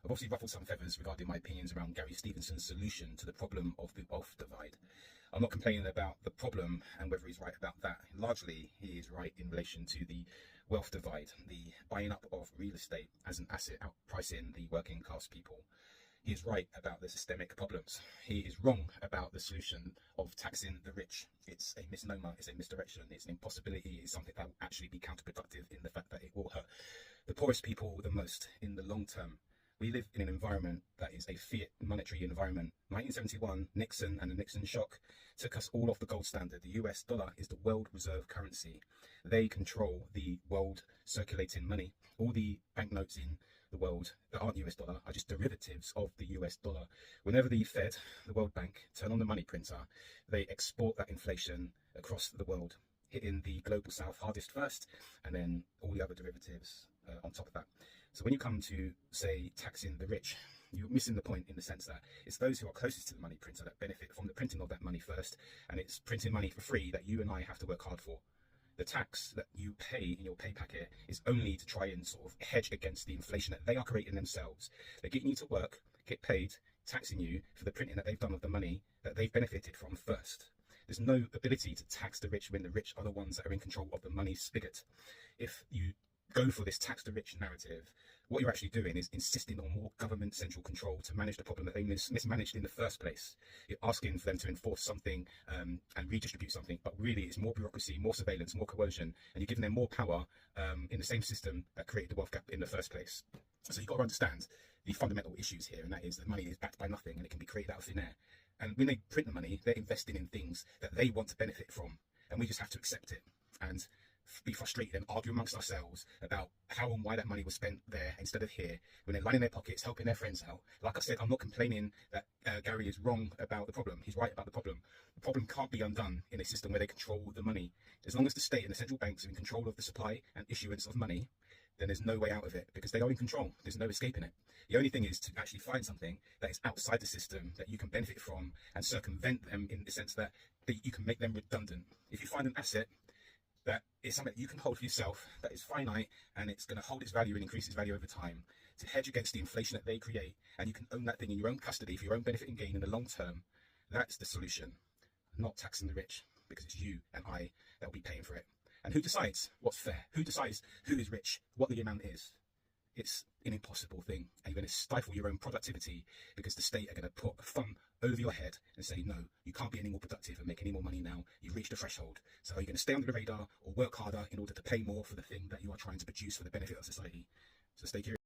I've obviously ruffled some feathers regarding my opinions around Gary Stevenson's solution to the problem of the wealth divide. I'm not complaining about the problem and whether he's right about that. Largely, he is right in relation to the wealth divide, the buying up of real estate as an asset, outpricing the working class people. He is right about the systemic problems. He is wrong about the solution of taxing the rich. It's a misnomer, it's a misdirection, it's an impossibility, it's something that will actually be counterproductive in the fact that it will hurt the poorest people the most in the long term. We live in an environment that is a fiat monetary environment. 1971, Nixon and the Nixon shock took us all off the gold standard. The US dollar is the world reserve currency. They control the world circulating money. All the banknotes in the world that aren't US dollar are just derivatives of the US dollar. Whenever the Fed, the World Bank, turn on the money printer, they export that inflation across the world, hitting the global south hardest first, and then all the other derivatives on top of that. So when you come to, say, taxing the rich, you're missing the point in the sense that it's those who are closest to the money printer that benefit from the printing of that money first, and it's printing money for free that you and I have to work hard for. The tax that you pay in your pay packet is only to try and sort of hedge against the inflation that they are creating themselves. They're getting you to work, get paid, taxing you for the printing that they've done of the money that they've benefited from first. There's no ability to tax the rich when the rich are the ones that are in control of the money spigot. If you go for this tax the rich narrative, what you're actually doing is insisting on more government central control to manage the problem that they mismanaged in the first place. You're asking for them to enforce something and redistribute something, but really it's more bureaucracy, more surveillance, more coercion, and you're giving them more power in the same system that created the wealth gap in the first place. So you've got to understand the fundamental issues here, and that is that money is backed by nothing and it can be created out of thin air. And when they print the money, they're investing in things that they want to benefit from, and we just have to accept it and be frustrated and argue amongst ourselves about how and why that money was spent there instead of here, when they're lining their pockets, helping their friends out. Like I said, I'm not complaining that Gary is wrong about the problem. He's right about the problem. The problem can't be undone in a system where they control the money. As long as the state and the central banks are in control of the supply and issuance of money, then there's no way out of it, because they are in control. There's no escaping it. The only thing is to actually find something that is outside the system that you can benefit from and circumvent them in the sense that you can make them redundant. If you find an asset that is something that you can hold for yourself, that is finite, and it's going to hold its value and increase its value over time, to hedge against the inflation that they create, and you can own that thing in your own custody for your own benefit and gain in the long term, that's the solution. Not taxing the rich, because it's you and I that will be paying for it. And who decides what's fair? Who decides who is rich, what the amount is? It's an impossible thing, and you're going to stifle your own productivity because the state are going to put a thumb over your head and say, no, you can't be any more productive and make any more money now. You've reached a threshold. So are you going to stay under the radar or work harder in order to pay more for the thing that you are trying to produce for the benefit of society? So stay curious.